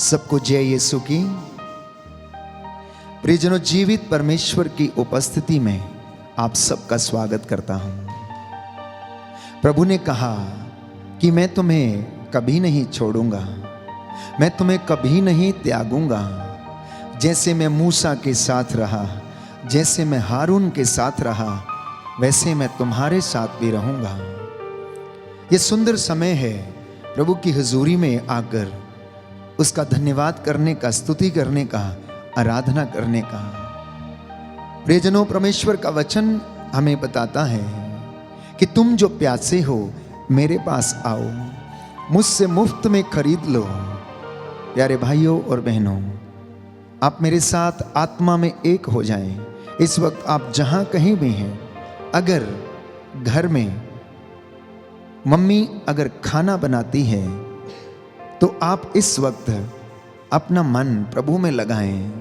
सबको जय यीशु की। प्रियजनों, जीवित परमेश्वर की उपस्थिति में आप सबका स्वागत करता हूं। प्रभु ने कहा कि मैं तुम्हें कभी नहीं छोड़ूंगा, मैं तुम्हें कभी नहीं त्यागूंगा। जैसे मैं मूसा के साथ रहा, जैसे मैं हारून के साथ रहा, वैसे मैं तुम्हारे साथ भी रहूंगा। ये सुंदर समय है प्रभु की हुजूरी में आकर उसका धन्यवाद करने का, स्तुति करने का, आराधना करने का। प्रियजनों, परमेश्वर का वचन हमें बताता है कि तुम जो प्यासे हो मेरे पास आओ, मुझसे मुफ्त में खरीद लो। प्यारे भाइयों और बहनों, आप मेरे साथ आत्मा में एक हो जाएं। इस वक्त आप जहां कहीं भी हैं, अगर घर में मम्मी अगर खाना बनाती है तो आप इस वक्त अपना मन प्रभु में लगाएं।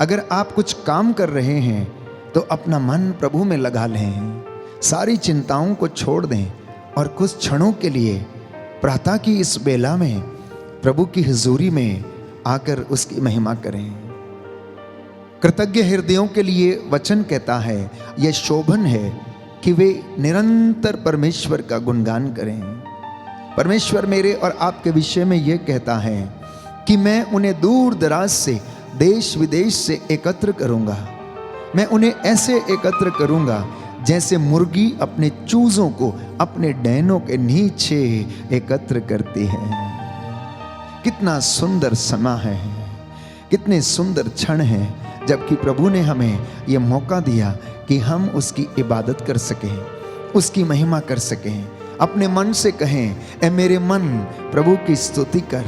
अगर आप कुछ काम कर रहे हैं तो अपना मन प्रभु में लगा लें। सारी चिंताओं को छोड़ दें और कुछ क्षणों के लिए प्रातः की इस बेला में प्रभु की हुजूरी में आकर उसकी महिमा करें। कृतज्ञ हृदयों के लिए वचन कहता है, यह शोभन है कि वे निरंतर परमेश्वर का गुणगान करें। परमेश्वर मेरे और आपके विषय में यह कहता है कि मैं उन्हें दूर दराज से, देश विदेश से एकत्र करूंगा। मैं उन्हें ऐसे एकत्र करूंगा जैसे मुर्गी अपने चूजों को अपने डैनों के नीचे एकत्र करती है। कितना सुंदर समा है, कितने सुंदर क्षण हैं जबकि प्रभु ने हमें यह मौका दिया कि हम उसकी इबादत कर सकें, उसकी महिमा कर सकें। अपने मन से कहें, ए मेरे मन प्रभु की स्तुति कर,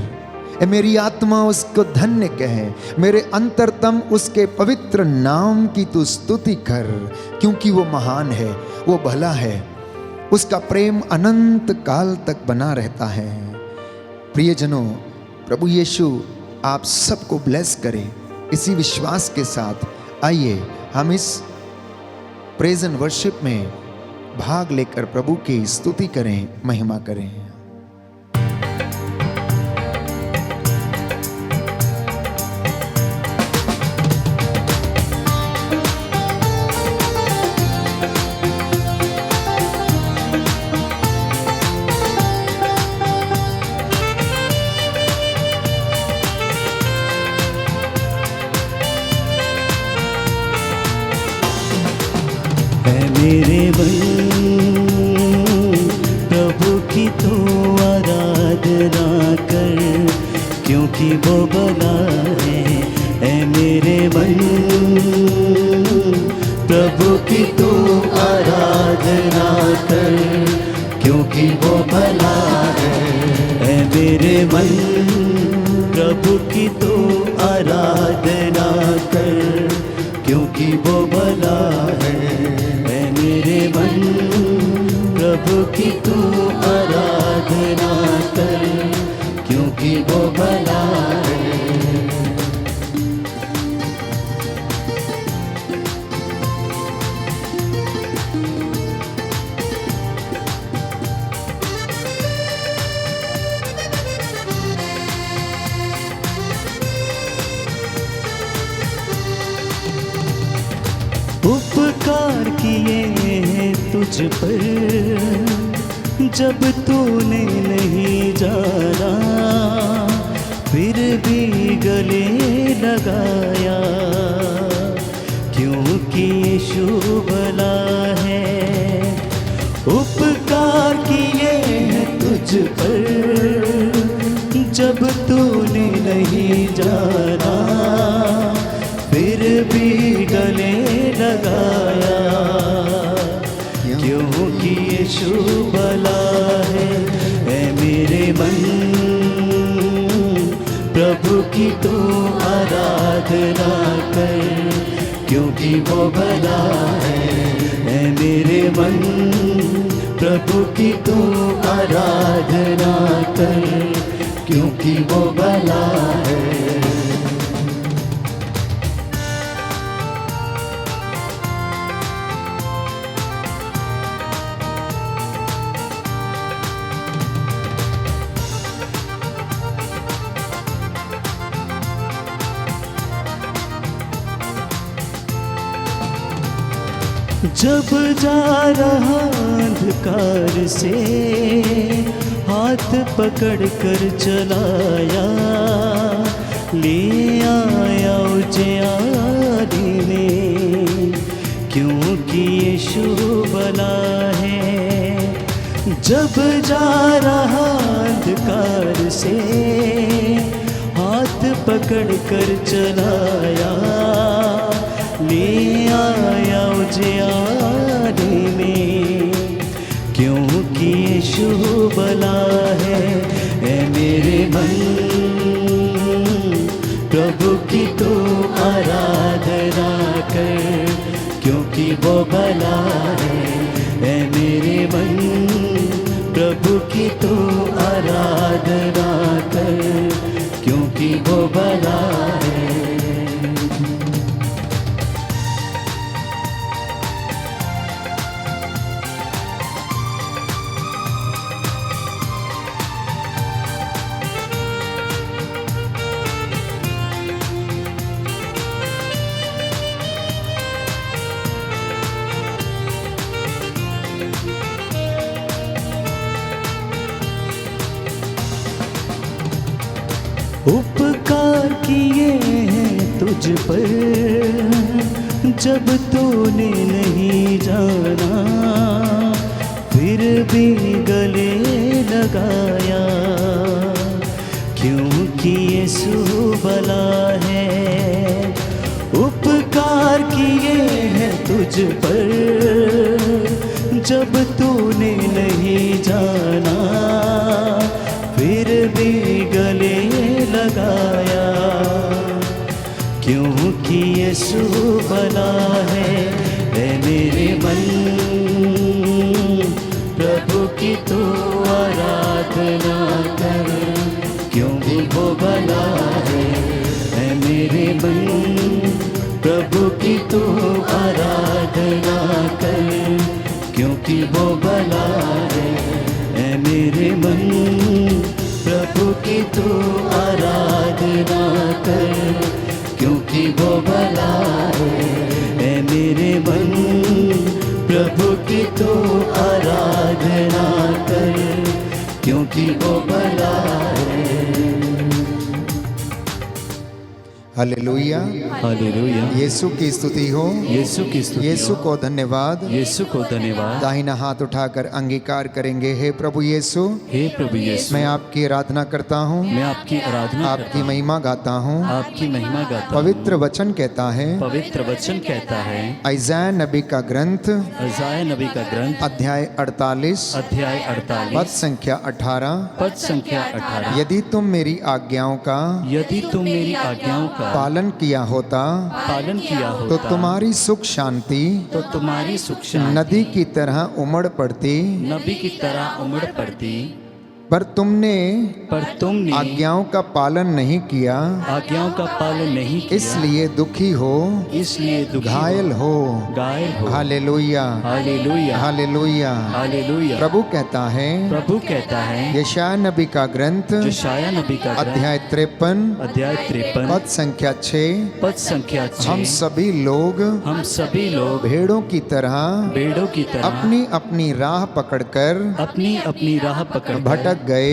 ए मेरी आत्मा उसको धन्य कहे, मेरे अंतरतम उसके पवित्र नाम की तू स्तुति कर, क्योंकि वो महान है, वो भला है, उसका प्रेम अनंत काल तक बना रहता है। प्रियजनों, प्रभु यीशु आप सबको ब्लेस करे। इसी विश्वास के साथ आइए हम इस प्रेज एंड वर्शिप में भाग लेकर प्रभु की स्तुति करें, महिमा करें। मेरे मन प्रभु की तो आराधना कर, क्योंकि वो भला है। ऐ मेरे मन प्रभु की तो आराधना कर, क्योंकि वो भला है। ऐ मेरे मन प्रभु की तो आराधना कर, क्योंकि वो भला है। मेरे मन प्रभु की तू आराधना कर, क्योंकि वो भला है। उपकार किए तुझ पर जब तूने नहीं जाना, फिर भी गले लगाया, क्योंकि यीशु भला है। उपकार किए तुझ पर जब तूने नहीं जाना, फिर भी गले लगाया, क्योंकि यीशु भला है। ऐ मेरे मन प्रभु की तू आराधना कर, क्योंकि वो भला है। ऐ मेरे मन प्रभु की तू आराधना कर, क्योंकि वो भला है। जब जा रहा अंधकार से हाथ पकड़ कर चलाया, ले आया उजियारी में, क्योंकि यीशु भला है। जब जा रहा अंधकार से हाथ पकड़ कर चलाया, ले आया उजियारी में, क्योंकि यीशु भला है। ऐ मेरे मन प्रभु की तू आराधना कर, क्योंकि वो भला है। ऐ मेरे मन प्रभु की तू आराधना कर, क्योंकि वो भला है। उपकार किए हैं तुझ पर जब तूने नहीं जाना, फिर भी गले लगाया, क्योंकि यीशु भला है। उपकार किए हैं तुझ पर जब तूने नहीं जाना, फिर भी गले लगाया, क्योंकि यीशु भला है। ऐ मेरे मन प्रभु की तू आराधना कर, क्योंकि वो भला है। ऐ मेरे मन प्रभु की तू आराधना कर, क्योंकि वो भला है। ऐ मेरे मन प्रभु की तू आराधना कर, क्योंकि वो भला है। ऐ मेरे मन प्रभु की तू आराधना कर, क्योंकि वो भला है। Hallelujah, hallelujah. यीशु की स्तुति हो, यीशु की स्तुति यीशु हो। को धन्यवाद। यीशु को धन्यवाद। दाहिना हाथ उठाकर अंगीकार करेंगे। हे प्रभु यीशु, हे प्रभु यीशु, मैं आपकी आराधना करता हूँ, मैं आपकी आराधना आपकी करता हूँ, महिमा गाता हूँ। आपकी महिमा गाता हूँ। पवित्र वचन कहता है, पवित्र वचन कहता है, ऐसाया नबी का ग्रंथ यशायाह नबी का ग्रंथ अध्याय 48 अध्याय पद 48 संख्या 18, पद संख्या 18, यदि तुम मेरी आज्ञाओं का यदि तुम मेरी आज्ञाओं का पालन किया होता पालन किया तो होता, तुम्हारी सुख शांति तो तुम्हारी सुख शांति नदी की तरह उमड़ पड़ती, नबी की तरह उमड़ पड़ती। पर तुमने पर तुमने आज्ञाओं का पालन नहीं किया, आज्ञाओं का पालन नहीं किया, इसलिए दुखी हो, इसलिए दुखी घायल हो। घायल हो। Hallelujah, hallelujah, hallelujah. हालेलुया। प्रभु कहता है, प्रभु कहता है, यशायाह नबी का ग्रंथ यशायाह नबी का ग्रंथ अध्याय 53 अध्याय 53 पद संख्या 6, पद संख्या 6, हम सभी लोग हम सभी लोग भेड़ों की तरह भेड़ों की तरह अपनी अपनी राह पकड़कर अपनी अपनी राह पकड़ भटक गए,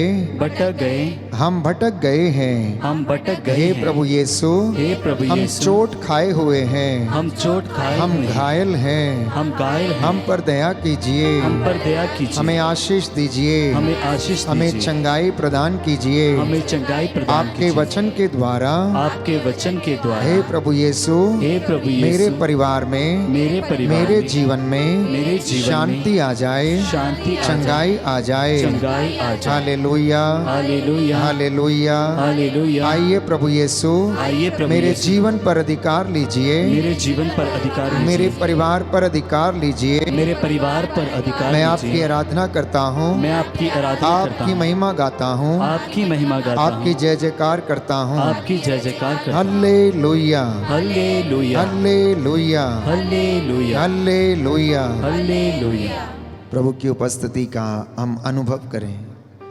हम भटक गए हैं। हम भटक गए हे हैं। प्रभु यीशु, हे प्रभु हम यीशु, चोट खाए हुए हैं, हम चोट खाए हम हुए हैं, घायल हैं, हम घायल हैं, हम पर दया कीजिए, हम पर दया कीजिए, हमें आशीष दीजिए, हमें आशीष हमें दीजिए, चंगाई प्रदान कीजिए, हमें चंगाई प्रदान आपके कीजिए, वचन के द्वारा। आपके वचन के द्वारा। हे प्रभु यीशु, हे प्रभु यीशु, मेरे परिवार में, मेरे परिवार मेरे में, जीवन में मेरे जीवन शांति में आ जाए, शांति आ चंगाई आ जाए। चंगाई आ जाए। Hallelujah, hallelujah, hallelujah, hallelujah. आइए प्रभु यीशु, आइए प्रभु मेरे यीशु, जीवन पर अधिकार लीजिए, मेरे जीवन पर अधिकार लीजिए, मेरे परिवार पर अधिकार लीजिए। मेरे परिवार पर अधिकार मैं लीजिए। आपकी आराधना करता हूँ, मैं आपकी आराधना करता आपकी हूँ, महिमा गाता हूँ, आपकी महिमा गाता आपकी हूँ, जय जयकार करता हूँ। आपकी जय जयकार करता हूँ। Hallelujah, hallelujah, hallelujah, hallelujah, hallelujah. Hallelujah. प्रभु की उपस्थिति का हम अनुभव करें।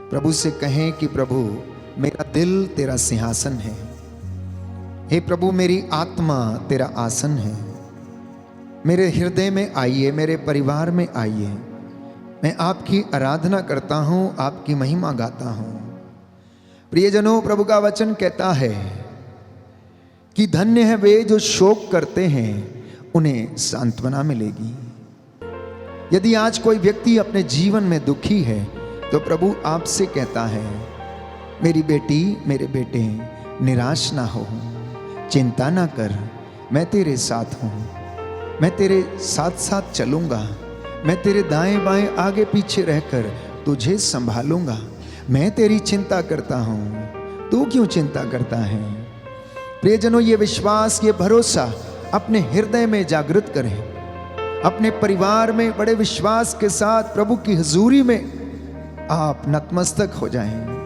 प्रभु से कहें कि प्रभु मेरा दिल तेरा सिंहासन है, हे प्रभु मेरी आत्मा तेरा आसन है, मेरे हृदय में आइए, मेरे परिवार में आइए। मैं आपकी आराधना करता हूं, आपकी महिमा गाता हूं। प्रियजनों, प्रभु का वचन कहता है कि धन्य है वे जो शोक करते हैं, उन्हें सांत्वना मिलेगी। यदि आज कोई व्यक्ति अपने जीवन में दुखी है तो प्रभु आपसे कहता है, मेरी बेटी, मेरे बेटे, निराश ना हो, चिंता ना कर, मैं तेरे साथ हूं, मैं तेरे साथ साथ चलूंगा, मैं तेरे दाएं बाएं आगे पीछे रहकर तुझे संभालूंगा। मैं तेरी चिंता करता हूं, तू क्यों चिंता करता है? प्रियजनों, ये विश्वास, ये भरोसा अपने हृदय में जागृत करें। अपने परिवार में बड़े विश्वास के साथ प्रभु की हुजूरी में आप नतमस्तक हो जाएं।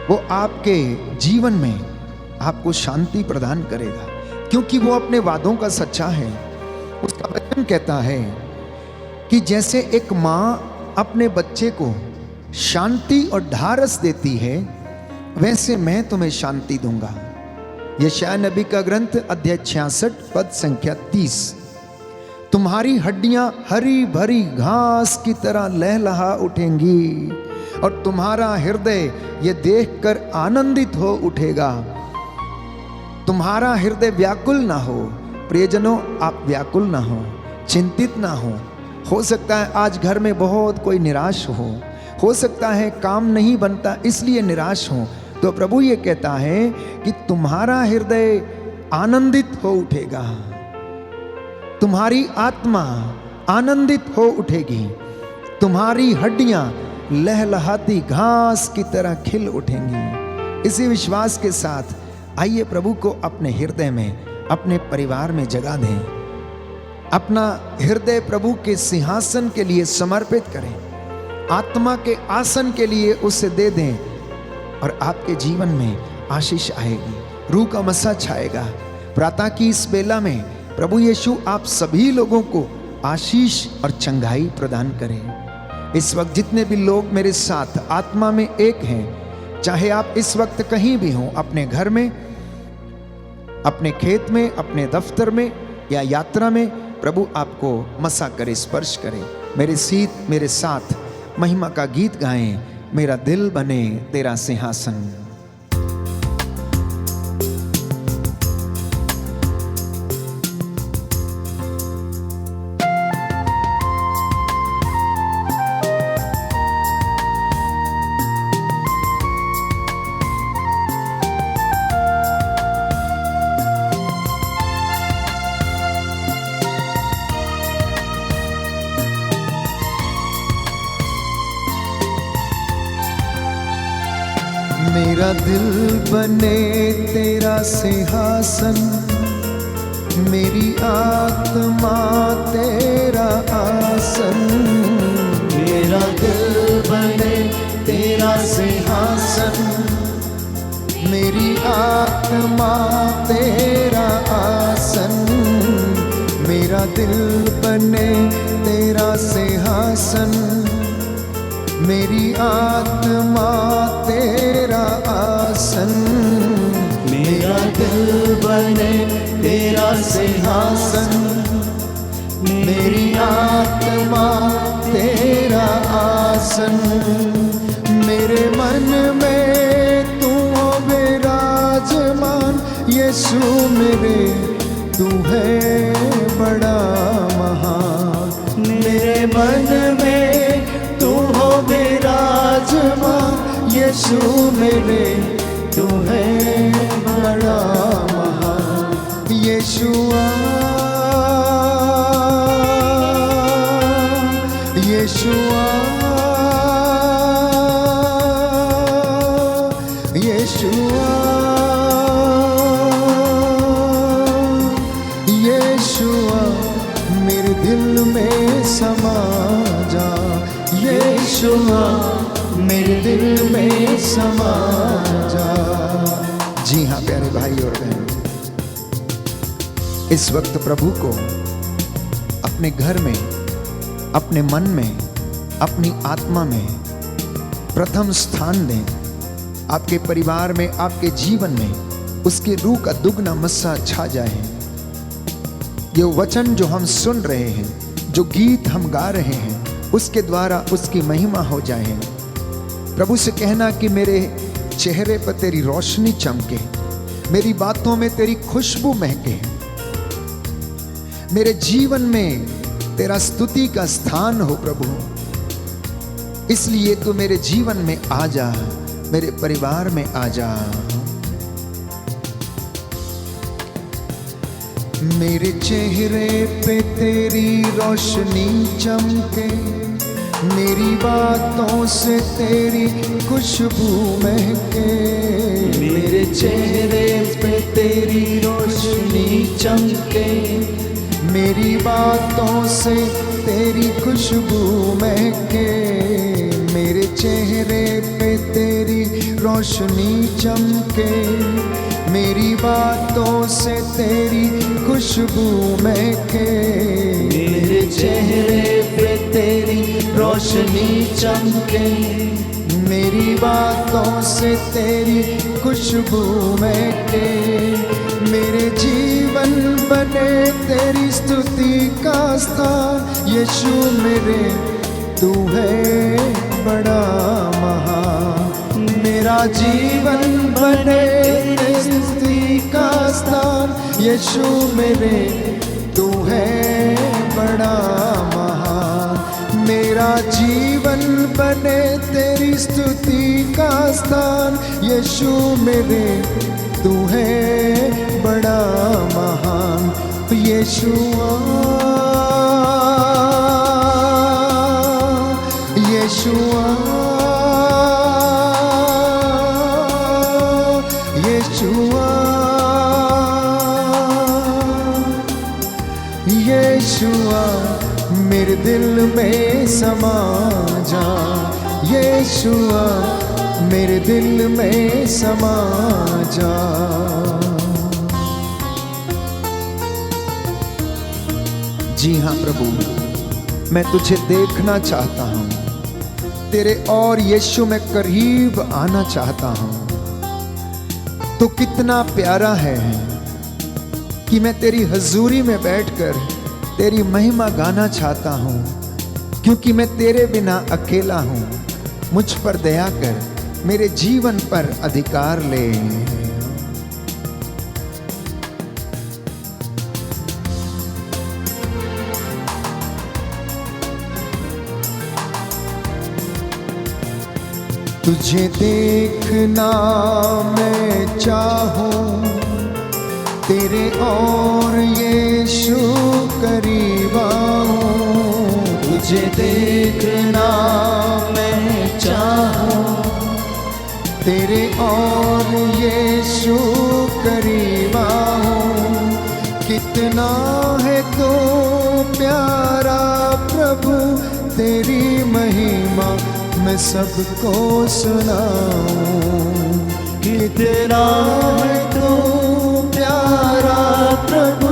वो आपके जीवन में आपको शांति प्रदान करेगा, क्योंकि वो अपने वादों का सच्चा है। उसका वचन कहता है कि जैसे एक माँ अपने बच्चे को शांति और ढारस देती है, वैसे मैं तुम्हें शांति दूंगा। यशायाह नबी का ग्रंथ अध्याय 66 पद संख्या 30। तुम्हारी हड्डियां हरी भरी घास की तरह लहलहा उठेंगी और तुम्हारा हृदय ये देखकर आनंदित हो उठेगा। तुम्हारा हृदय व्याकुल ना हो। प्रियजनों, आप व्याकुल ना हो, चिंतित ना हो सकता है आज घर में बहुत कोई निराश हो सकता है काम नहीं बनता इसलिए निराश हो। तो प्रभु ये कहता है कि तुम्हारा हृदय आनंदित हो उठेगा, तुम्हारी आत्मा आनंदित हो उठेगी, तुम्हारी हड्डियां लहलहाती घास की तरह खिल उठेंगी। इसी विश्वास के साथ आइए प्रभु को अपने हृदय में, अपने परिवार में जगा दें। अपना हृदय प्रभु के सिंहासन के लिए समर्पित करें, आत्मा के आसन के लिए उसे दे दें और आपके जीवन में आशीष आएगी, रूह का मसा छाएगा। प्रातः की इस बेला में प्रभु यीशु आप सभी लोगों को आशीष और चंगाई प्रदान करें। इस वक्त जितने भी लोग मेरे साथ आत्मा में एक हैं, चाहे आप इस वक्त कहीं भी हों, अपने घर में, अपने खेत में, अपने दफ्तर में या यात्रा में, प्रभु आपको मसा करे, स्पर्श करे। मेरे साथ महिमा का गीत गाएं, मेरा दिल बने तेरा सिंहासन। मेरा दिल बने तेरा सिंहासन, मेरी आत्मा तेरा आसन। मेरा दिल बने तेरा सिंहासन, मेरी आत्मा तेरा आसन। मेरा दिल बने तेरा सिंहासन, मेरी आत्मा तेरा आसन। मेरा दिल बने तेरा सिंहासन, मेरी आत्मा तेरा आसन। मेरे मन में तू हो विराजमान, यीशु मेरे तू है बड़ा महान। मेरे मन में तू हो विराजमान, यीशु मेरे तू है बड़ा महान। यीशुआ, यीशुआ, यीशुआ, यीशुआ, मेरे दिल में समा जा। यीशुआ, मेरे दिल में समा जा। जी हाँ प्यारे भाई और बहन, इस वक्त प्रभु को अपने घर में, अपने मन में, अपनी आत्मा में प्रथम स्थान दें। आपके परिवार में, आपके जीवन में उसके रूह का दुगना मस्सा छा जाए। ये वचन जो हम सुन रहे हैं, जो गीत हम गा रहे हैं, उसके द्वारा उसकी महिमा हो जाए। प्रभु से कहना कि मेरे चेहरे पर तेरी रोशनी चमके, मेरी बातों में तेरी खुशबू महके, मेरे जीवन में तेरा स्तुति का स्थान हो प्रभु। इसलिए तू मेरे जीवन में आ जा, मेरे परिवार में आ जा। मेरे चेहरे पे तेरी रोशनी चमके, मेरी बातों से तेरी खुशबू महके। मेरे चेहरे पे तेरी रोशनी चमके, मेरी बातों से तेरी खुशबू महके। मेरे चेहरे पे तेरी रोशनी चमके, मेरी बातों से तेरी खुशबू महके। मेरे चेहरे पे तेरी रोशनी चमके, मेरी बातों से तेरी खुशबू महके। मेरे जीवन बने तेरी स्तुति का स्थान। यीशु मेरे तू है बड़ा महान। मेरा जीवन बने तेरी स्तुति का स्थान। यीशु मेरे तू है बड़ा महान। मेरा जीवन बने तेरी स्तुति का स्थान। यीशु मेरे तू है बड़ा महान। यीशुआ यीशुआ यीशुआ यीशुआ मेरे दिल में समा जा। यीशुआ मेरे दिल में समा जा। जी हाँ प्रभु, मैं तुझे देखना चाहता हूँ, तेरे और यीशु में करीब आना चाहता हूँ। तो कितना प्यारा है कि मैं तेरी हजूरी में बैठकर तेरी महिमा गाना चाहता हूँ, क्योंकि मैं तेरे बिना अकेला हूँ। मुझ पर दया कर, मेरे जीवन पर अधिकार ले। तुझे देखना मैं चाहूं, तेरे और यीशु करीब आऊं। तुझे देखना मैं चाहूं, तेरे और यीशु करीब आऊं। कितना है तो प्यारा प्रभु, तेरी महिमा मैं सबको सुनाऊं। कितना है तो प्यारा प्रभु,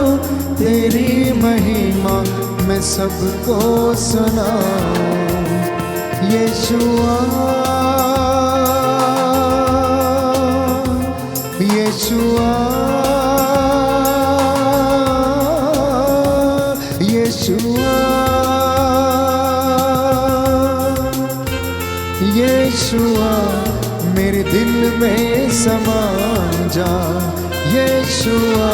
तेरी महिमा मैं सबको सुनाऊं। यीशुआ यीशुआ यीशुआ यीशुआ मेरे दिल में समा जा। यीशुआ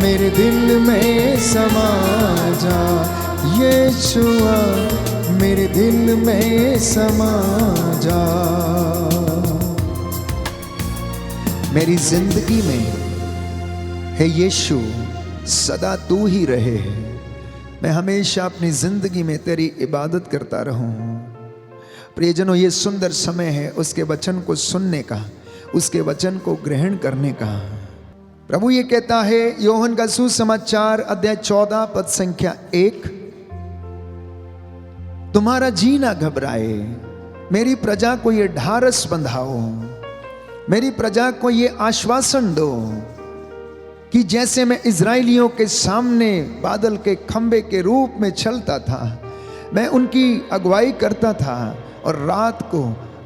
मेरे दिल में समा जा। यीशुआ मेरे दिल में समा जा। मेरी जिंदगी में है यीशु, सदा तू ही रहे। मैं हमेशा अपनी जिंदगी में तेरी इबादत करता रहूं। प्रियजनों, ये सुंदर समय है उसके वचन को सुनने का, उसके वचन को ग्रहण करने का। प्रभु ये कहता है, योहन का सुसमाचार अध्याय 14 पद संख्या 1, तुम्हारा जी ना घबराए, मेरी प्रजा को ये ढारस बंधाओ, मेरी प्रजा को ये आश्वासन दो कि जैसे मैं इजराइलियों के सामने बादल के खंबे के रूप में चलता था, मैं उनकी अगुवाई करता था और रात को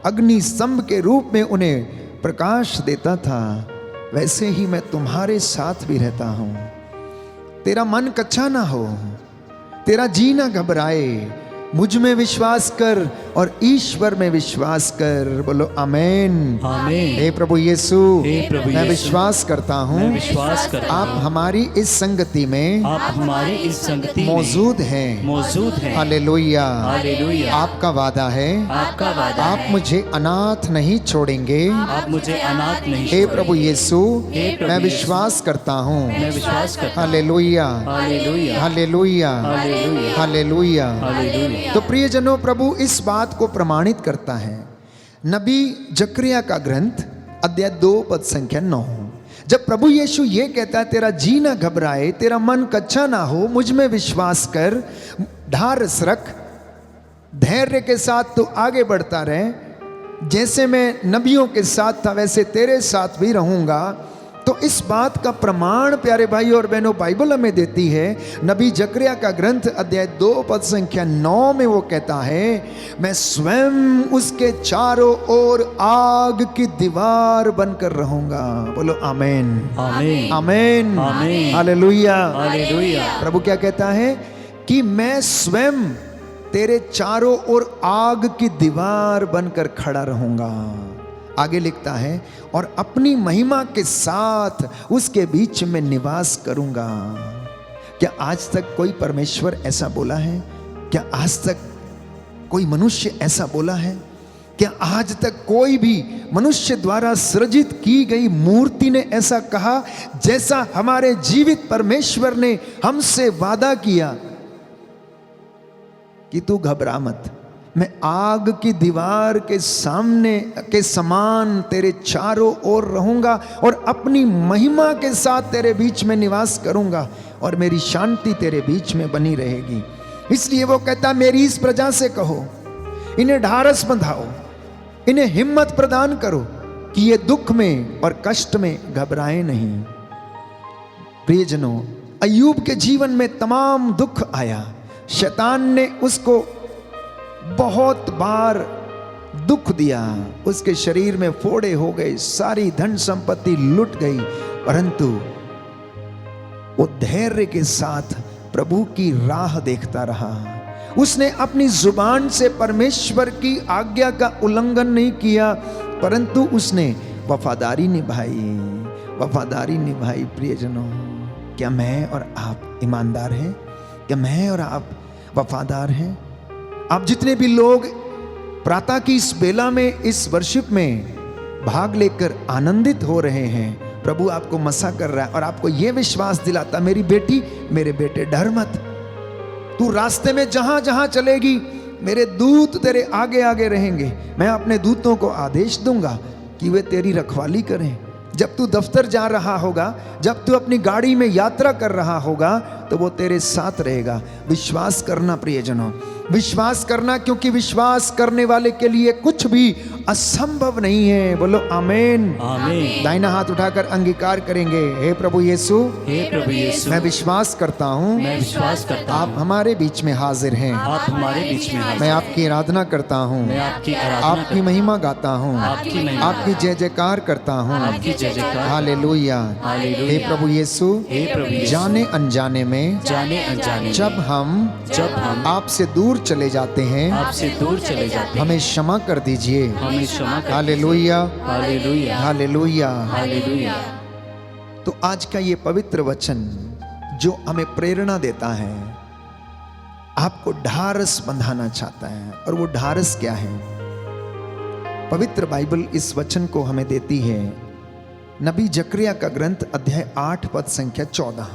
अग्नि स्तंभ के रूप में उन्हें प्रकाश देता था, वैसे ही मैं तुम्हारे साथ भी रहता हूँ। तेरा मन कच्चा ना हो, तेरा जी ना घबराए, मुझ में विश्वास कर और ईश्वर में विश्वास कर। बोलो आमेन। आमीन। हे प्रभु यीशु, हे प्रभु मैं यीशु, विश्वास करता हूँ मैं विश्वास करता आप हूँ हमारी इस संगति में आप हमारी इस संगति मौजूद हैं। मौजूद हैं। हालेलुया। हालेलुया। आपका वादा है, आपका वादा आप है, मुझे अनाथ नहीं छोड़ेंगे। आप मुझे अनाथ नहीं हे छोड़ेंगे। प्रभु यीशु, हे प्रभु मैं यीशु, विश्वास करता हूँ। मैं विश्वास करता हूँ। Hallelujah, hallelujah. Hallelujah, hallelujah. Hallelujah. Hallelujah. तो प्रियजनों, प्रभु इस बात को प्रमाणित करता है। नबी जकरिया का ग्रंथ अध्याय 2 पद संख्या 9, जब प्रभु यीशु ये कहता है तेरा जी ना घबराए, तेरा मन कच्चा ना हो, मुझ में विश्वास कर, ढारस रख, धैर्य के साथ तो आगे बढ़ता रहे, जैसे मैं नबियों के साथ था वैसे तेरे साथ भी रहूंगा। तो इस बात का प्रमाण प्यारे भाई और बहनों बाइबल हमें देती है। नबी जकरिया का ग्रंथ अध्याय 2 पद संख्या 9 में वो कहता है, मैं स्वयं उसके चारों ओर आग की दीवार बनकर रहूंगा। बोलो आमेन, आमीन। आमेन, आमीन। हालेलुया। हालेलुया। प्रभु क्या कहता है कि मैं स्वयं तेरे चारों ओर आग की दीवार बनकर खड़ा रहूंगा। आगे लिखता है, और अपनी महिमा के साथ उसके बीच में निवास करूंगा। क्या आज तक कोई परमेश्वर ऐसा बोला है? क्या आज तक कोई मनुष्य ऐसा बोला है? क्या आज तक कोई भी मनुष्य द्वारा सृजित की गई मूर्ति ने ऐसा कहा जैसा हमारे जीवित परमेश्वर ने हमसे वादा किया कि तू घबरा मत, मैं आग की दीवार के सामने के समान तेरे चारों ओर रहूंगा और अपनी महिमा के साथ तेरे बीच में निवास करूंगा और मेरी शांति तेरे बीच में बनी रहेगी। इसलिए वो कहता, मेरी इस प्रजा से कहो, इन्हें ढारस बंधाओ, इन्हें हिम्मत प्रदान करो कि ये दुख में और कष्ट में घबराए नहीं। प्रियजनों, अय्यूब के जीवन में तमाम दुख आया, शैतान ने उसको बहुत बार दुख दिया, उसके शरीर में फोड़े हो गए, सारी धन संपत्ति लुट गई, परंतु वो धैर्य के साथ प्रभु की राह देखता रहा। उसने अपनी जुबान से परमेश्वर की आज्ञा का उल्लंघन नहीं किया, परंतु उसने वफादारी निभाई, वफादारी निभाई। प्रियजनों, क्या मैं और आप ईमानदार हैं? क्या मैं और आप वफादार हैं? आप जितने भी लोग प्रातः की इस बेला में, इस वर्शिप में भाग लेकर आनंदित हो रहे हैं, प्रभु आपको मसा कर रहा है और आपको यह विश्वास दिलाता, मेरी बेटी, मेरे बेटे, डर मत, तू रास्ते में जहां जहां चलेगी मेरे दूत तेरे आगे आगे रहेंगे। मैं अपने दूतों को आदेश दूंगा कि वे तेरी रखवाली करें। जब तू दफ्तर जा रहा होगा, जब तू अपनी गाड़ी में यात्रा कर रहा होगा, तो वो तेरे साथ रहेगा। विश्वास करना प्रियजनों, विश्वास करना, क्योंकि विश्वास करने वाले के लिए कुछ भी असंभव नहीं है। बोलो आमेन, आमीन। दाहिना हाथ उठाकर अंगीकार करेंगे, हे प्रभु यीशु, हे प्रभु यीशु, मैं विश्वास करता हूँ मैं विश्वास करता आप हूँ हमारे बीच में हाजिर हैं। आप हमारे बीच में हाजिर मैं हैं। आपकी आराधना करता हूँ, मैं आपकी आराधना आपकी करता महिमा गाता हूँ, आपकी महिमा आपकी जय जयकार करता हूँ। हूँ। आपकी जय जयकार। हालेलुया। हालेलुया। हे प्रभु यीशु, हे प्रभु यीशु, जाने अनजाने में जाने अनजाने में जब हम आपसे दूर चले जाते हैं, आपसे दूर चले जाते हैं, हमें क्षमा कर दीजिए। हमें क्षमा कर हालेलुया, हालेलुया। हालेलुया। हालेलुया। तो आज का ये पवित्र वचन जो हमें प्रेरणा देता है, आपको ढारस बंधाना चाहता है। और वो ढारस क्या है? पवित्र बाइबल इस वचन को हमें देती है। नबी जकरिया का ग्रंथ अध्याय 8 पद संख्या 14,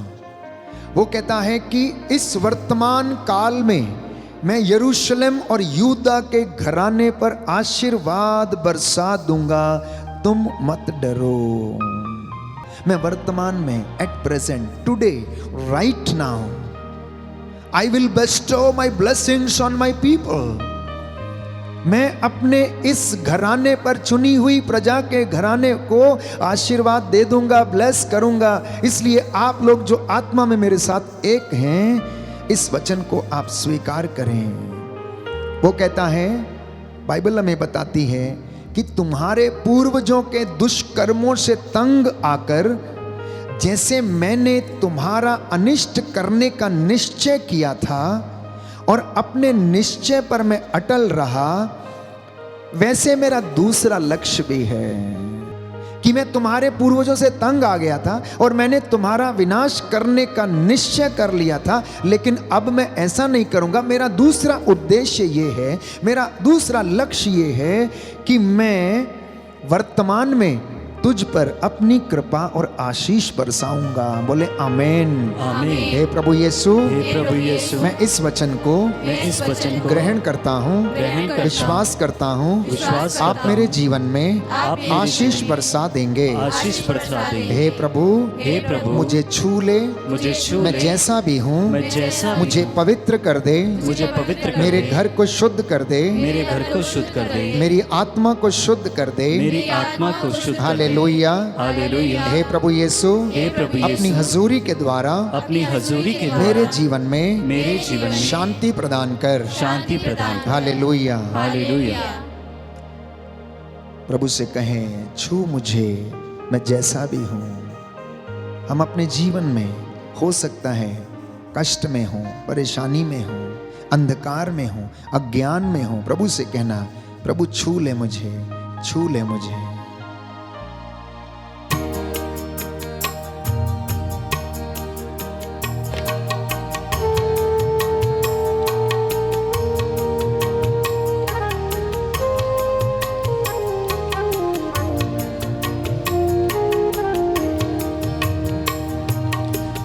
वो कहता है कि इस वर्तमान काल में मैं यरूशलेम और यूदा के घराने पर आशीर्वाद बरसा दूंगा, तुम मत डरो। मैं वर्तमान में, at present, today, right now, I will Bairstow my blessings on my people. मैं अपने इस घराने पर, चुनी हुई प्रजा के घराने को आशीर्वाद दे दूंगा, ब्लेस करूंगा। इसलिए आप लोग जो आत्मा में मेरे साथ एक हैं, इस वचन को आप स्वीकार करें। वो कहता है, बाइबल हमें बताती है कि तुम्हारे पूर्वजों के दुष्कर्मों से तंग आकर जैसे मैंने तुम्हारा अनिष्ट करने का निश्चय किया था और अपने निश्चय पर मैं अटल रहा, वैसे मेरा दूसरा लक्ष्य भी है कि मैं तुम्हारे पूर्वजों से तंग आ गया था और मैंने तुम्हारा विनाश करने का निश्चय कर लिया था, लेकिन अब मैं ऐसा नहीं करूंगा। मेरा दूसरा उद्देश्य ये है, मेरा दूसरा लक्ष्य ये है कि मैं वर्तमान में तुझ पर अपनी कृपा और आशीष बरसाऊंगा। बोले आमेन। आमीन। हे प्रभु यीशु, हे प्रभु यीशु, मैं इस वचन को ग्रहण करता हूँ, विश्वास करता हूँ, आप मेरे जीवन में आशीष बरसा देंगे। आशीष बरसा देंगे। हे प्रभु, मुझे छू ले, मैं जैसा भी हूँ, मुझे पवित्र कर दे, मेरे घर को शुद्ध कर दे, मेरे घर को शुद्ध कर दे, मेरी आत्मा को शुद्ध कर दे, मेरी आत्मा को शुद्ध कर दे। Hallelujah, hallelujah. हे प्रभु यीशु, अपनी हजूरी के द्वारा मेरे जीवन में शांति प्रदान कर, हालेलुया। हालेलुया। प्रभु से कहें, छू मुझे, मैं जैसा भी हूँ। हम अपने जीवन में हो सकता है कष्ट में हो, परेशानी में हो, अंधकार में हो, अज्ञान में हो, प्रभु से कहना, प्रभु छू ले मुझे, छू ले मुझे।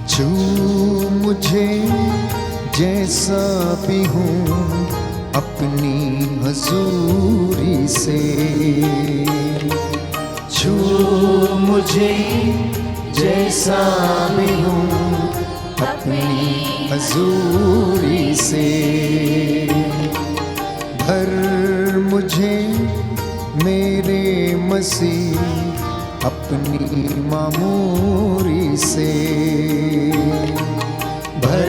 छू मुझे जैसा भी हूँ अपनी हजूरी से, छू मुझे जैसा भी हूँ अपनी हजूरी से, भर मुझे मेरे मसीह अपनी मामूरी से, भर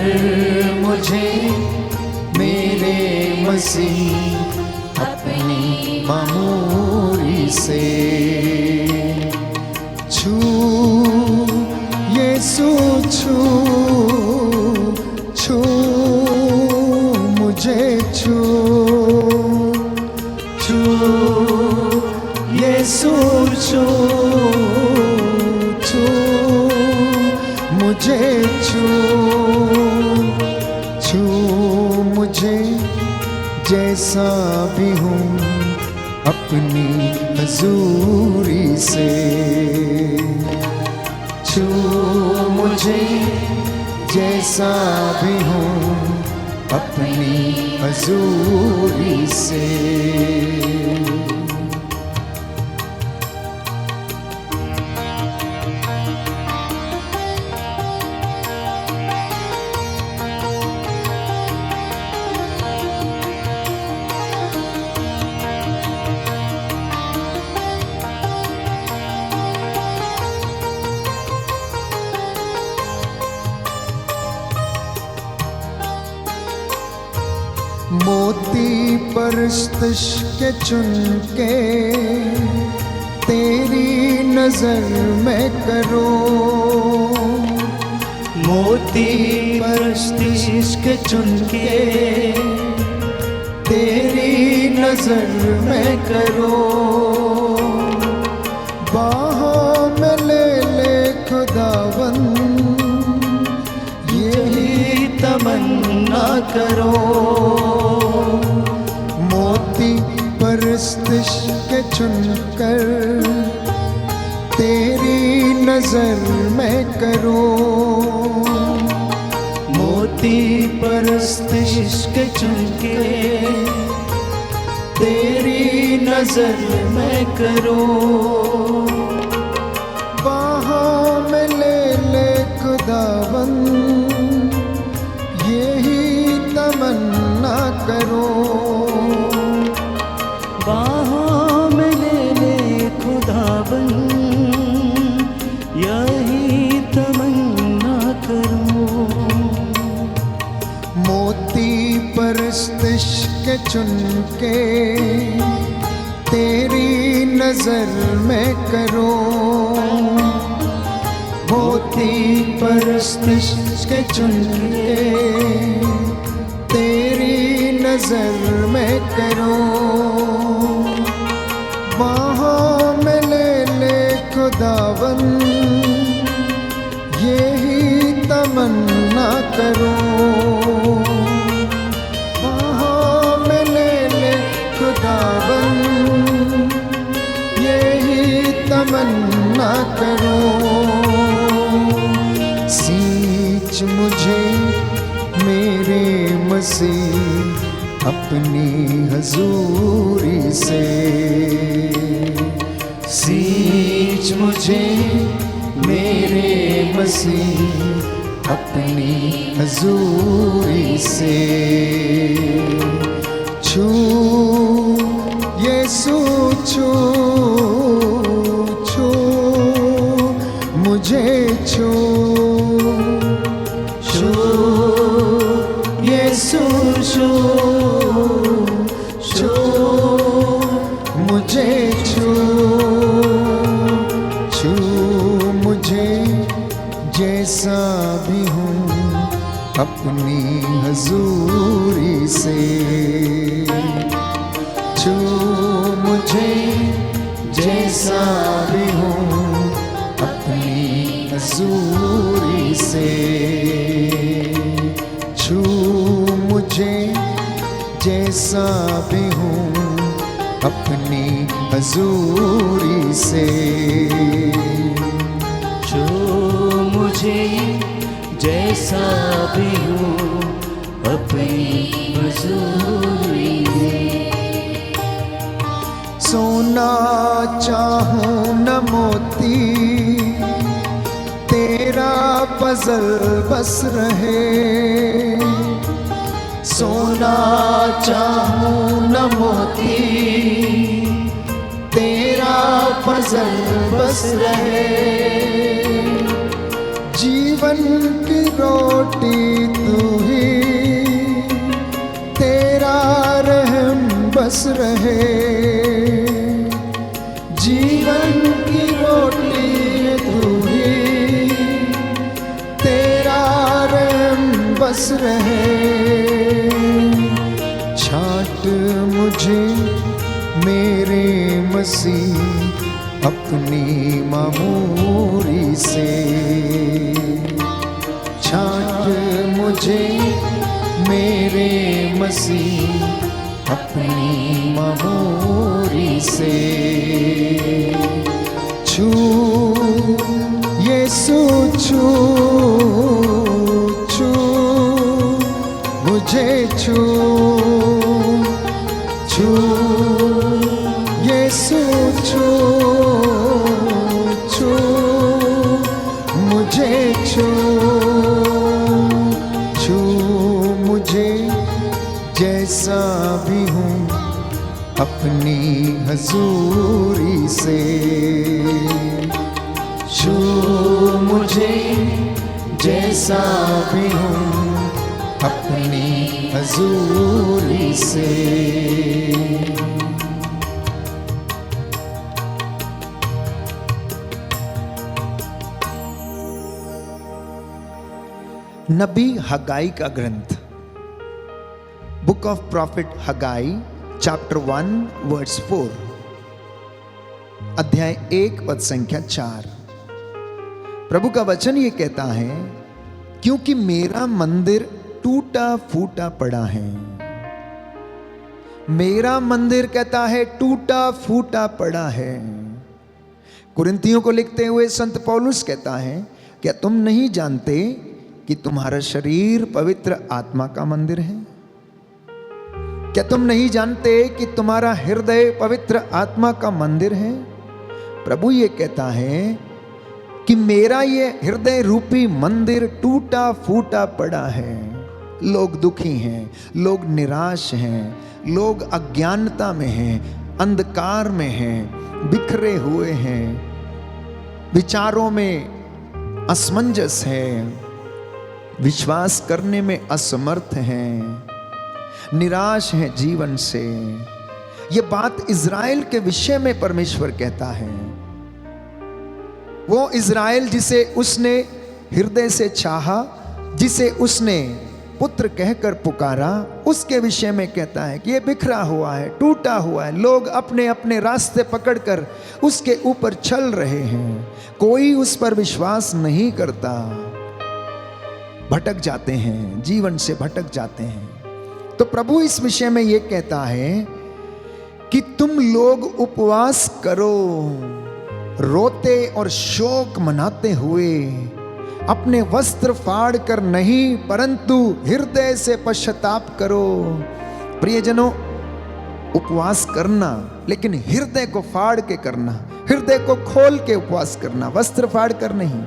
मुझे मेरे मसीह अपनी मामूरी से, छू यीशु छू, छू मुझे छू, छू यीशु छू, छू मुझे छू, छू मुझे जैसा भी हूँ अपनी हजूरी से, छू मुझे जैसा भी हूँ अपनी हजूरी से। मोती परस्तिश के चुन के तेरी नजर में करो, मोती परस्तिश के चुन के तेरी नजर में करो, बाहों में ले खुदावंद यही तमन्ना करो, मोती परस्तिश के चुनकर तेरी नजर में करो, मोती परस्तिश के चुनके तेरी नजर में करो, बाहों में ले खुदावंद यही तमन्ना करो, बाहों में ले खुदाबंद यही तमन्ना करो, मोती परस्तिश के चुनके तेरी नजर में करो, होती परस्तिश के चुनके तेरी नजर में करूं, बाहों में ले खुदावन यही तमन्ना करूं, बाहों में ले खुदावन यही तमन्ना करूं। सींच मुझे मेरे मसीह अपनी हजूरी से, सींच मुझे मेरे मसीह अपनी हजूरी से। छू यीशु छू छू मुझे छू, छू यीशु छू छू मुझे छू, छू मुझे जैसा भी हूँ अपनी हजूरी से, छू मुझे जैसा भी हूँ अपनी हजूरी से, छू मुझे जैसा भी हूँ अपनी हजूरी से। जो मुझे जैसा भी हूँ अपनी हजूरी में। सोना चाहूं न मोती तेरा फजल बस रहे, सोना चाहूं न मोती तेरा फजल बस रहे, जीवन की रोटी तू ही तेरा रहम बस रहे, जीवन की रोटी तू ही तेरा रहम बस रहे। छांट मुझे मेरे मसीह अपनी मामूरी से, छांट मुझे मेरे मसीह अपनी मामूरी से। छू यीशु छू छू मुझे छू, छू यीशु छू छू मुझे छू, छू मुझे जैसा भी हूँ अपनी हजूरी से, छू मुझे जैसा भी हूँ अपनी हजूरी से। नबी हगाई का ग्रंथ, book of prophet Haggai chapter 1 verse 4, अध्याय 1 पद संख्या 4। प्रभु का वचन ये कहता है, क्योंकि मेरा मंदिर टूटा फूटा पड़ा है। मेरा मंदिर कहता है टूटा फूटा पड़ा है। कुरिन्थियों को लिखते हुए संत पौलुस कहता है, क्या तुम नहीं जानते कि तुम्हारा शरीर पवित्र आत्मा का मंदिर है? क्या तुम नहीं जानते कि तुम्हारा हृदय पवित्र आत्मा का मंदिर है? प्रभु ये कहता है कि मेरा ये हृदय रूपी मंदिर टूटा फूटा पड़ा है। लोग दुखी हैं, लोग निराश हैं, लोग अज्ञानता में हैं, अंधकार में हैं, बिखरे हुए हैं, विचारों में असमंजस है, विश्वास करने में असमर्थ हैं, निराश हैं जीवन से। ये बात इज़राइल के विषय में परमेश्वर कहता है। वो इज़राइल जिसे उसने हृदय से चाहा, जिसे उसने पुत्र कहकर पुकारा, उसके विषय में कहता है कि ये बिखरा हुआ है, टूटा हुआ है, लोग अपने अपने रास्ते पकड़कर उसके ऊपर चल रहे हैं, कोई उस पर विश्वास नहीं करता, भटक जाते हैं, जीवन से भटक जाते हैं। तो प्रभु इस विषय में ये कहता है कि तुम लोग उपवास करो, रोते और शोक मनाते हुए, अपने वस्त्र फाड़ कर नहीं परंतु हृदय से पश्चाताप करो। प्रियजनों, उपवास करना, लेकिन हृदय को फाड़ के करना, हृदय को खोल के उपवास करना, वस्त्र फाड़ कर नहीं,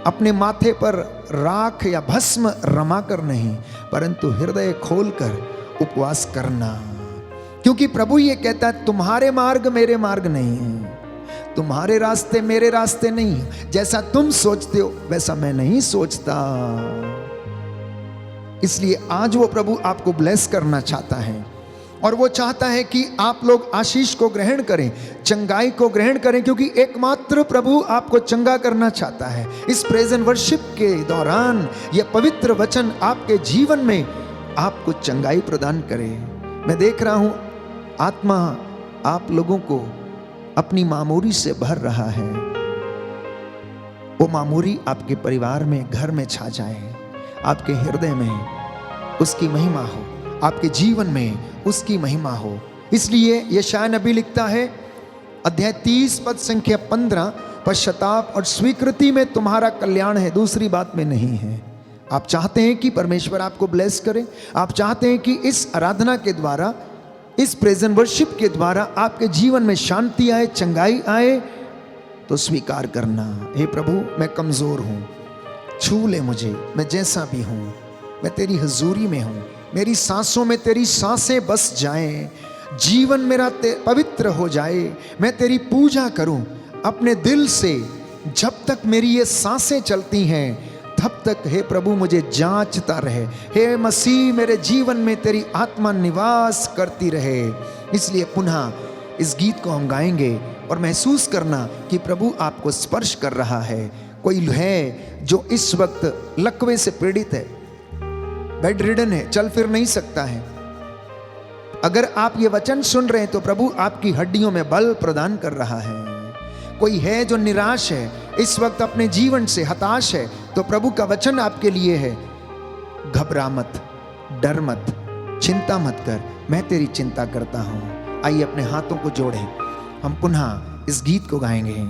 अपने माथे पर राख या भस्म रमा कर नहीं, परंतु हृदय खोल कर उपवास करना। क्योंकि प्रभु ये कहता है तुम्हारे मार्ग मेरे मार्ग नहीं है, तुम्हारे रास्ते मेरे रास्ते नहीं, जैसा तुम सोचते हो वैसा मैं नहीं सोचता। इसलिए आज वो प्रभु आपको ब्लेस करना चाहता है, और वो चाहता है कि आप लोग आशीष को ग्रहण करें, चंगाई को ग्रहण करें, क्योंकि एकमात्र प्रभु आपको चंगा करना चाहता है। इस प्रेज एंड वर्शिप के दौरान यह पवित्र वचन आपके जीवन में आपको चंगाई प्रदान करे। मैं देख रहा हूं आत्मा आप लोगों को अपनी मामूरी से भर रहा है। वो मामूरी आपके परिवार में, घर में छा जाए, आपके हृदय में उसकी महिमा हो, आपके जीवन में उसकी महिमा हो। इसलिए यशायाह नबी लिखता है अध्याय 30 पद संख्या 15, पश्चाताप और स्वीकृति में तुम्हारा कल्याण है, दूसरी बात में नहीं है। आप चाहते हैं कि परमेश्वर आपको ब्लेस करे, आप चाहते हैं कि इस आराधना के द्वारा, इस प्रेजेंट वर्शिप के द्वारा आपके जीवन में शांति आए, चंगाई आए, तो स्वीकार करना, हे प्रभु मैं कमजोर हूं, छू ले मुझे, मैं जैसा भी हूं, मैं तेरी हजूरी में हूं, मेरी सांसों में तेरी सांसें बस जाएं, जीवन मेरा पवित्र हो जाए, मैं तेरी पूजा करूं अपने दिल से। जब तक मेरी ये सांसें चलती हैं तब तक हे प्रभु मुझे जांचता रहे, हे मसीह मेरे जीवन में तेरी आत्मा निवास करती रहे। इसलिए पुनः इस गीत को हम गाएंगे और महसूस करना कि प्रभु आपको स्पर्श कर रहा है। कोई है जो इस वक्त लकवे से पीड़ित है, बेड रिडन है, चल फिर नहीं सकता है, अगर आप ये वचन सुन रहे हैं तो प्रभु आपकी हड्डियों में बल प्रदान कर रहा है। कोई है जो निराश है, इस वक्त अपने जीवन से हताश है, तो प्रभु का वचन आपके लिए है, घबरा मत, डर मत, चिंता मत कर, मैं तेरी चिंता करता हूं। आइए अपने हाथों को जोड़ें, हम पुनः इस गीत को गाएंगे।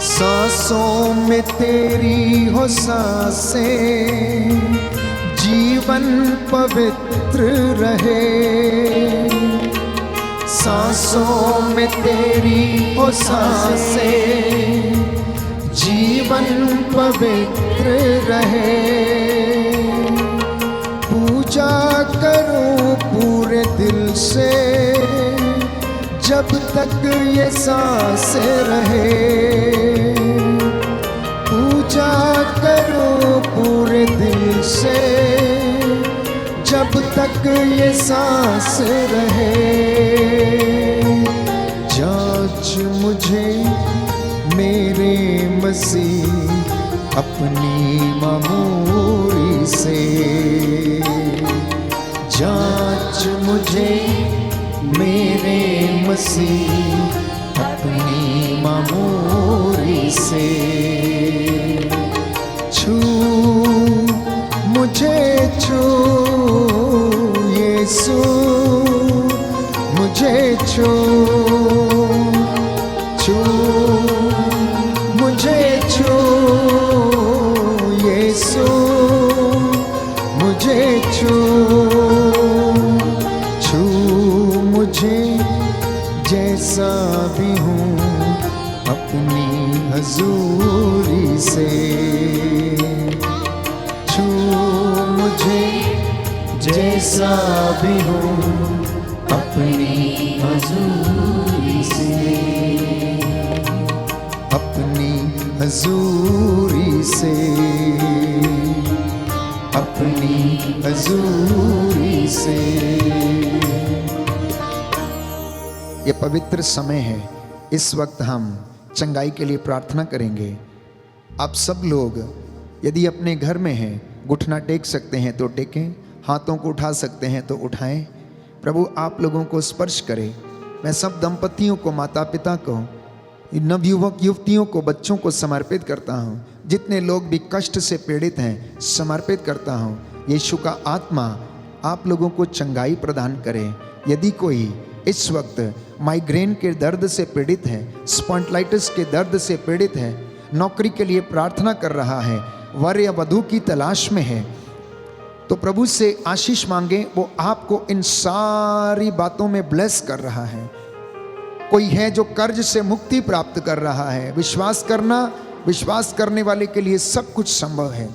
सांसों में तेरी हो सांसें, जीवन पवित्र रहे, सांसों में तेरी हो सांसें, जीवन पवित्र रहे, पूजा करूं पूरे दिल से जब तक ये सांस रहे, पूजा करो पूरे दिल से जब तक ये सांस रहे। जांच मुझे मेरे मसीह अपनी मामूरी से, जांच मुझे मेरे मसीह अपनी मामूरी से, छू मुझे छू यीशु, मुझे छू छू मुझे छू यीशु, मुझे छू मुझे जैसा भी हूँ अपनी हजूरी से, छू मुझे जैसा भी हूँ अपनी हजूरी से, अपनी हजूरी से, अपनी अपनी हजूरी से। ये पवित्र समय है, इस वक्त हम चंगाई के लिए प्रार्थना करेंगे। आप सब लोग यदि अपने घर में हैं, घुटना टेक सकते हैं तो टेकें, हाथों को उठा सकते हैं तो उठाएं। प्रभु आप लोगों को स्पर्श करे। मैं सब दंपतियों को, माता पिता को, नवयुवक युवतियों को, बच्चों को समर्पित करता हूँ। जितने लोग भी कष्ट से पीड़ित हैं समर्पित करता हूँ। यीशु का आत्मा आप लोगों को चंगाई प्रदान करे। यदि कोई इस वक्त माइग्रेन के दर्द से पीड़ित है, स्पॉन्डिलाइटिस के दर्द से पीड़ित है, नौकरी के लिए प्रार्थना कर रहा है, वर या वधू की तलाश में है, तो प्रभु से आशीष मांगे। वो आपको इन सारी बातों में ब्लेस कर रहा है। कोई है जो कर्ज से मुक्ति प्राप्त कर रहा है, विश्वास करने वाले के लिए सब कुछ संभव है।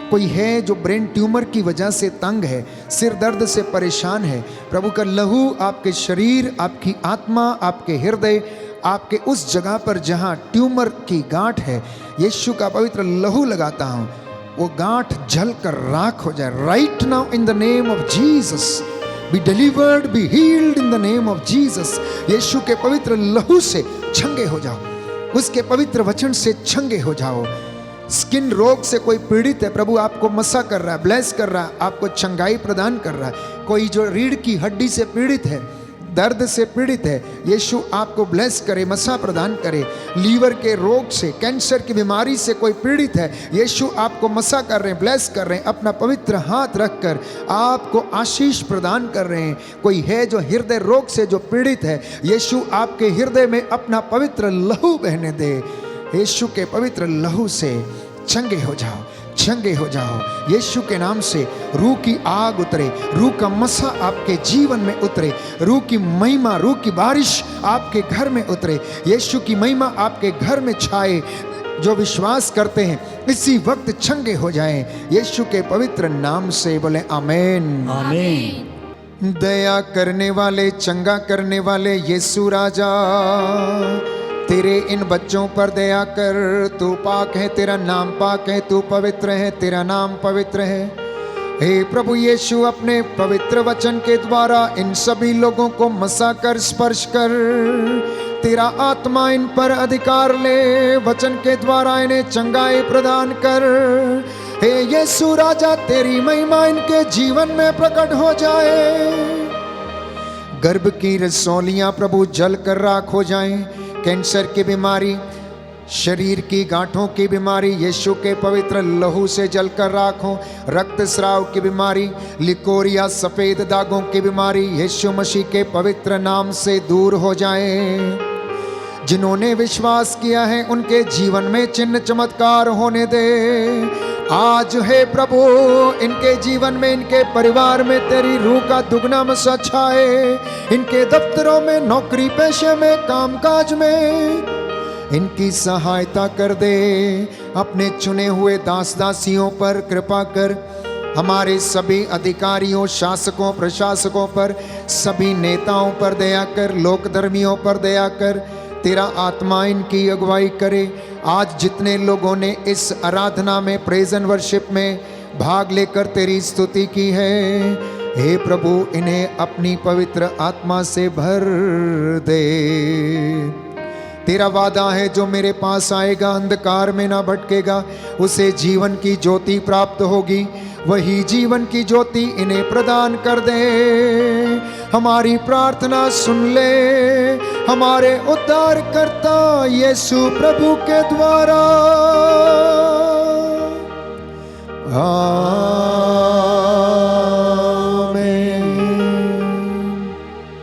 कोई है जो ब्रेन ट्यूमर की वजह से तंग है, सिर दर्द से परेशान है, प्रभु का लहू आपके शरीर, आपकी आत्मा, आपके हृदय, आपके उस जगह पर जहां ट्यूमर की गांठ है, यीशु का पवित्र लहू लगाता हूं, वो गांठ जल कर राख हो जाए। Right now in the name of Jesus be delivered, be healed in the name of Jesus. Yeshu के पवित्र लहू से छंगे हो जाओ, उसके पवित्र वचन से छंगे हो जाओ। स्किन रोग से कोई पीड़ित है, प्रभु आपको मसा कर रहा है, ब्लेस कर रहा है, आपको चंगाई प्रदान कर रहा है। कोई जो रीढ़ की हड्डी से पीड़ित है, दर्द से पीड़ित है, यीशु आपको ब्लेस करे, मसा प्रदान करे। लीवर के रोग से, कैंसर की बीमारी से कोई पीड़ित है, यीशु आपको मसा कर रहे हैं, ब्लेस कर रहे हैं। अपना पवित्र हाथ रखकर आपको आशीष प्रदान कर रहे हैं। कोई है जो हृदय रोग से जो पीड़ित है, यीशु आपके हृदय में अपना पवित्र लहू बहने दे। यीशु के पवित्र लहू से चंगे हो जाओ, चंगे हो जाओ। यीशु के नाम से रूह की आग उतरे, रूह का मसा आपके जीवन में उतरे, रूह की महिमा, रूह की बारिश आपके घर में उतरे, यीशु की महिमा आपके घर में छाए। जो विश्वास करते हैं इसी वक्त चंगे हो जाएं, यीशु के पवित्र नाम से बोले आमीन, आमीन। दया करने वाले, चंगा करने वाले यीशु राजा, तेरे इन बच्चों पर दया कर। तू पाक है, तेरा नाम पाक है, तू पवित्र है, तेरा नाम पवित्र है। हे प्रभु यीशु, अपने पवित्र वचन के द्वारा इन सभी लोगों को मसा कर, स्पर्श कर। तेरा आत्मा इन पर अधिकार ले, वचन के द्वारा इन्हें चंगाई प्रदान कर। हे यीशु राजा, तेरी महिमा इनके जीवन में प्रकट हो जाए। गर्भ की रसौलियां प्रभु जल कर राख हो जाएं। कैंसर की बीमारी, शरीर की गांठों की बीमारी, यीशु के पवित्र लहू से जलकर राखो। रक्तस्राव की बीमारी, लिकोरिया, सफेद दागों की बीमारी, यीशु मसीह के पवित्र नाम से दूर हो जाए। जिन्होंने विश्वास किया है उनके जीवन में चिन्ह चमत्कार होने दे। आज है प्रभु, इनके जीवन में, इनके परिवार में तेरी रूह का दुगना मसा छाए। इनके दफ्तरों में, नौकरी पेशे में, कामकाज में इनकी सहायता कर दे। अपने चुने हुए दास दासियों पर कृपा कर। हमारे सभी अधिकारियों, शासकों, प्रशासकों पर, सभी नेताओं पर दया कर, लोकधर्मियों पर दया कर। तेरा आत्मा इनकी अगुवाई करे। आज जितने लोगों ने इस आराधना में, प्रेज एंड वर्शिप में भाग लेकर तेरी स्तुति की है, हे प्रभु इन्हें अपनी पवित्र आत्मा से भर दे। तेरा वादा है जो मेरे पास आएगा अंधकार में ना भटकेगा, उसे जीवन की ज्योति प्राप्त होगी। वही जीवन की ज्योति इन्हें प्रदान कर दे। हमारी प्रार्थना सुन ले हमारे उद्धारकर्ता यीशु प्रभु के द्वारा।